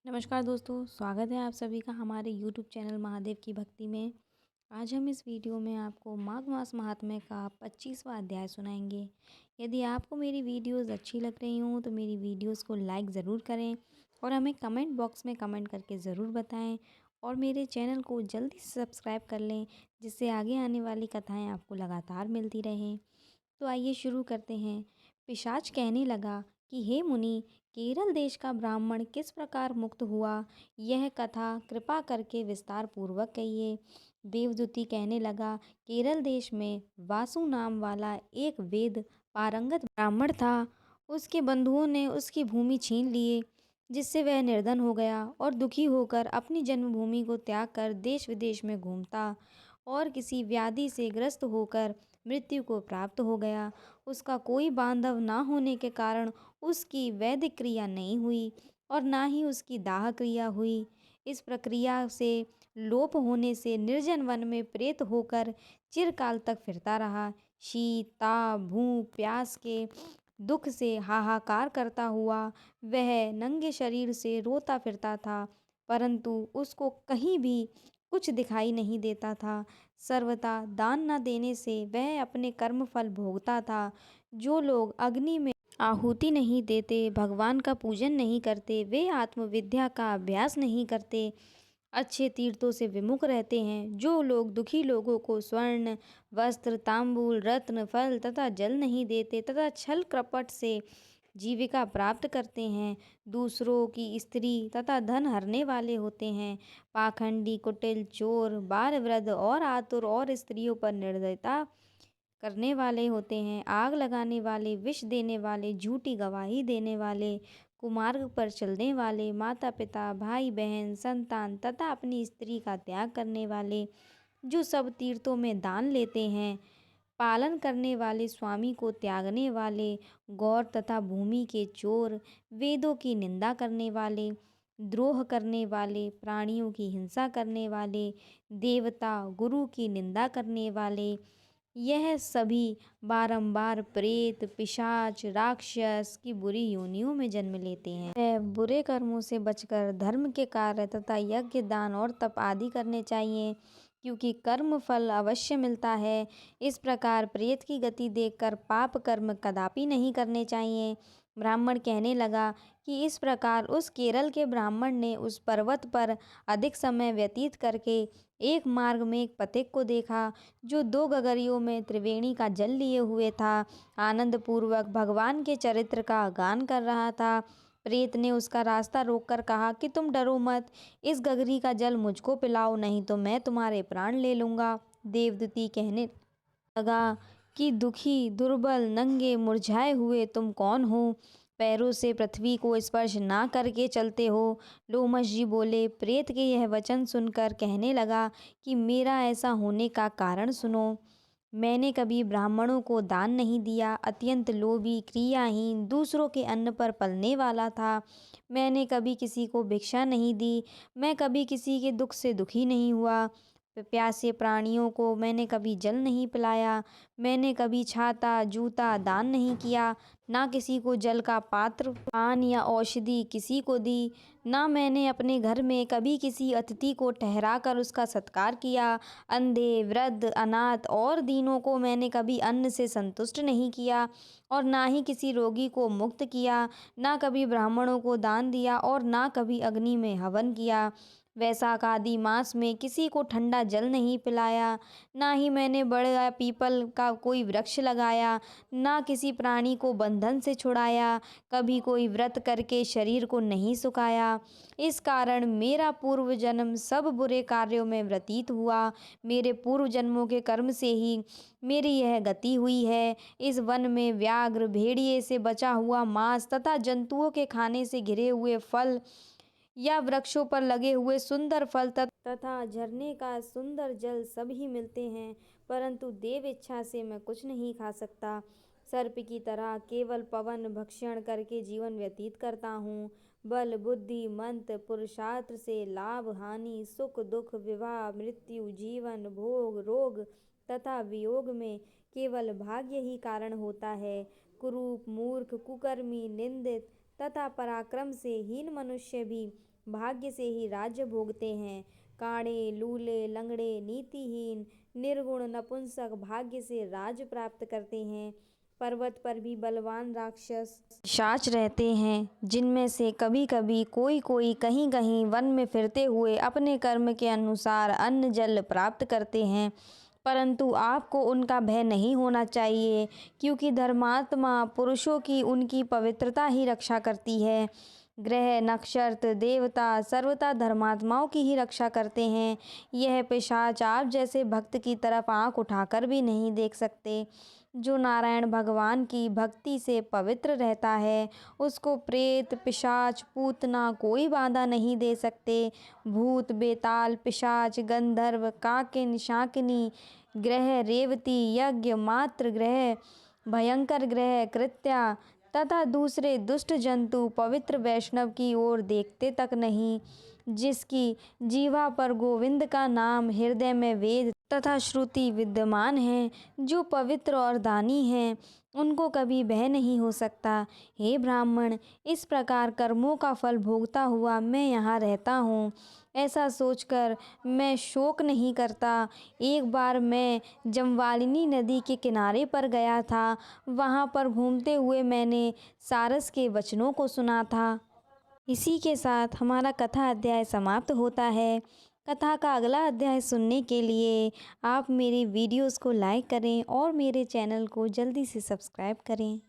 नमस्कार दोस्तों, स्वागत है आप सभी का हमारे यूट्यूब चैनल महादेव की भक्ति में। आज हम इस वीडियो में आपको माघ मास महात्म्य का 25वां अध्याय सुनाएंगे। यदि आपको मेरी वीडियोस अच्छी लग रही हों तो मेरी वीडियोस को लाइक ज़रूर करें और हमें कमेंट बॉक्स में कमेंट करके ज़रूर बताएं और मेरे चैनल को जल्दी से सब्सक्राइब कर लें, जिससे आगे आने वाली कथाएँ आपको लगातार मिलती रहें। तो आइए शुरू करते हैं। पिशाच कहने लगा कि हे मुनि, केरल देश का ब्राह्मण किस प्रकार मुक्त हुआ, यह कथा कृपा करके विस्तार पूर्वक कहिए। देवदूती कहने लगा, केरल देश में वासु नाम वाला एक वेद पारंगत ब्राह्मण था। उसके बंधुओं ने उसकी भूमि छीन लिए, जिससे वह निर्धन हो गया और दुखी होकर अपनी जन्मभूमि को त्याग कर देश विदेश में घूमता और किसी व्याधि से ग्रस्त होकर मृत्यु को प्राप्त हो गया। उसका कोई बांधव ना होने के कारण उसकी वैदिक क्रिया नहीं हुई और ना ही उसकी दाह क्रिया हुई। इस प्रक्रिया से लोप होने से निर्जन वन में प्रेत होकर चिरकाल तक फिरता रहा। शीत, ताप, भूख, प्यास के दुख से हाहाकार करता हुआ वह नंगे शरीर से रोता फिरता था, परंतु उसको कहीं भी कुछ दिखाई नहीं देता था। सर्वथा दान न देने से वह अपने कर्म फल भोगता था। जो लोग अग्नि में आहुति नहीं देते, भगवान का पूजन नहीं करते, वे आत्मविद्या का अभ्यास नहीं करते, अच्छे तीर्थों से विमुख रहते हैं। जो लोग दुखी लोगों को स्वर्ण, वस्त्र, तांबूल, रत्न, फल तथा जल नहीं देते तथा छल कपट से जीविका प्राप्त करते हैं, दूसरों की स्त्री तथा धन हरने वाले होते हैं, पाखंडी, कुटिल, चोर, बाल, वृद्ध और आतुर और स्त्रियों पर निर्दयता करने वाले होते हैं, आग लगाने वाले, विष देने वाले, झूठी गवाही देने वाले, कुमार्ग पर चलने वाले, माता पिता, भाई बहन, संतान तथा अपनी स्त्री का त्याग करने वाले, जो सब तीर्थों में दान लेते हैं, पालन करने वाले, स्वामी को त्यागने वाले, गौर तथा भूमि के चोर, वेदों की निंदा करने वाले, द्रोह करने वाले, प्राणियों की हिंसा करने वाले, देवता गुरु की निंदा करने वाले, यह सभी बारंबार प्रेत, पिशाच, राक्षस की बुरी योनियों में जन्म लेते हैं। वह बुरे कर्मों से बचकर धर्म के कार्य तथा यज्ञ, दान और तप आदि करने चाहिए, क्योंकि कर्म फल अवश्य मिलता है। इस प्रकार प्रेत की गति देखकर पाप कर्म कदापि नहीं करने चाहिए। ब्राह्मण कहने लगा कि इस प्रकार उस केरल के ब्राह्मण ने उस पर्वत पर अधिक समय व्यतीत करके एक मार्ग में एक पथिक को देखा, जो 2 गगरियों में त्रिवेणी का जल लिए हुए था, आनंद पूर्वक भगवान के चरित्र का गान कर रहा था। प्रेत ने उसका रास्ता रोककर कहा कि तुम डरो मत, इस गगरी का जल मुझको पिलाओ, नहीं तो मैं तुम्हारे प्राण ले लूँगा। देवदूती कहने लगा कि दुखी, दुर्बल, नंगे, मुरझाए हुए तुम कौन हो? पैरों से पृथ्वी को स्पर्श ना करके चलते हो। लोमश जी बोले। प्रेत के यह वचन सुनकर कहने लगा कि मेरा ऐसा होने का कारण सुनो। मैंने कभी ब्राह्मणों को दान नहीं दिया, अत्यंत लोभी, क्रियाहीन, दूसरों के अन्न पर पलने वाला था। मैंने कभी किसी को भिक्षा नहीं दी, मैं कभी किसी के दुख से दुखी नहीं हुआ। प्यासे प्राणियों को मैंने कभी जल नहीं पिलाया, मैंने कभी छाता, जूता दान नहीं किया, ना किसी को जल का पात्र, पान या औषधि किसी को दी, ना मैंने अपने घर में कभी किसी अतिथि को ठहरा कर उसका सत्कार किया। अंधे, वृद्ध, अनाथ और दीनों को मैंने कभी अन्न से संतुष्ट नहीं किया और ना ही किसी रोगी को मुक्त किया, ना कभी ब्राह्मणों को दान दिया और ना कभी अग्नि में हवन किया। वैशाख आदि मास में किसी को ठंडा जल नहीं पिलाया, ना ही मैंने बड़ा पीपल का कोई वृक्ष लगाया, ना किसी प्राणी को बंधन से छुड़ाया, कभी कोई व्रत करके शरीर को नहीं सुखाया। इस कारण मेरा पूर्व जन्म सब बुरे कार्यों में व्यतीत हुआ। मेरे पूर्व जन्मों के कर्म से ही मेरी यह गति हुई है। इस वन में व्याघ्र, भेड़िए से बचा हुआ मांस तथा जंतुओं के खाने से घिरे हुए फल या वृक्षों पर लगे हुए सुंदर फल तथा झरने का सुंदर जल सभी मिलते हैं, परंतु देव इच्छा से मैं कुछ नहीं खा सकता। सर्प की तरह केवल पवन भक्षण करके जीवन व्यतीत करता हूँ। बल, बुद्धि, मंत्र, पुरुषार्थ से लाभ, हानि, सुख, दुख, विवाह, मृत्यु, जीवन, भोग, रोग तथा वियोग में केवल भाग्य ही कारण होता है। कुरूप, मूर्ख, कुकर्मी, निंदित तथा पराक्रम से हीन मनुष्य भी भाग्य से ही राज्य भोगते हैं। काणे, लूले, लंगड़े, नीतिहीन, निर्गुण, नपुंसक भाग्य से राज्य प्राप्त करते हैं। पर्वत पर भी बलवान राक्षस पिशाच रहते हैं, जिनमें से कभी कभी कोई कोई कहीं कहीं वन में फिरते हुए अपने कर्म के अनुसार अन्न जल प्राप्त करते हैं। परंतु आपको उनका भय नहीं होना चाहिए, क्योंकि धर्मात्मा पुरुषों की उनकी पवित्रता ही रक्षा करती है। ग्रह, नक्षत्र, देवता सर्वथा धर्मात्माओं की ही रक्षा करते हैं। यह पिशाच आप जैसे भक्त की तरफ आंख उठाकर भी नहीं देख सकते। जो नारायण भगवान की भक्ति से पवित्र रहता है, उसको प्रेत, पिशाच, पूतना कोई बाधा नहीं दे सकते। भूत, बेताल, पिशाच, गंधर्व, काकिन, शाकिनी ग्रह, रेवती, यज्ञ, मात्र ग्रह, भयंकर ग्रह, कृत्या तथा दूसरे दुष्ट जंतु पवित्र वैष्णव की ओर देखते तक नहीं। जिसकी जीवा पर गोविंद का नाम, हृदय में वेद तथा श्रुति विद्यमान है, जो पवित्र और दानी हैं, उनको कभी भय नहीं हो सकता। हे ब्राह्मण, इस प्रकार कर्मों का फल भोगता हुआ मैं यहाँ रहता हूँ, ऐसा सोचकर मैं शोक नहीं करता। एक बार मैं जमवालिनी नदी के किनारे पर गया था। वहाँ पर घूमते हुए मैंने सारस के वचनों को सुना था। इसी के साथ हमारा कथा अध्याय समाप्त होता है। कथा का अगला अध्याय सुनने के लिए आप मेरी वीडियोस को लाइक करें और मेरे चैनल को जल्दी से सब्सक्राइब करें।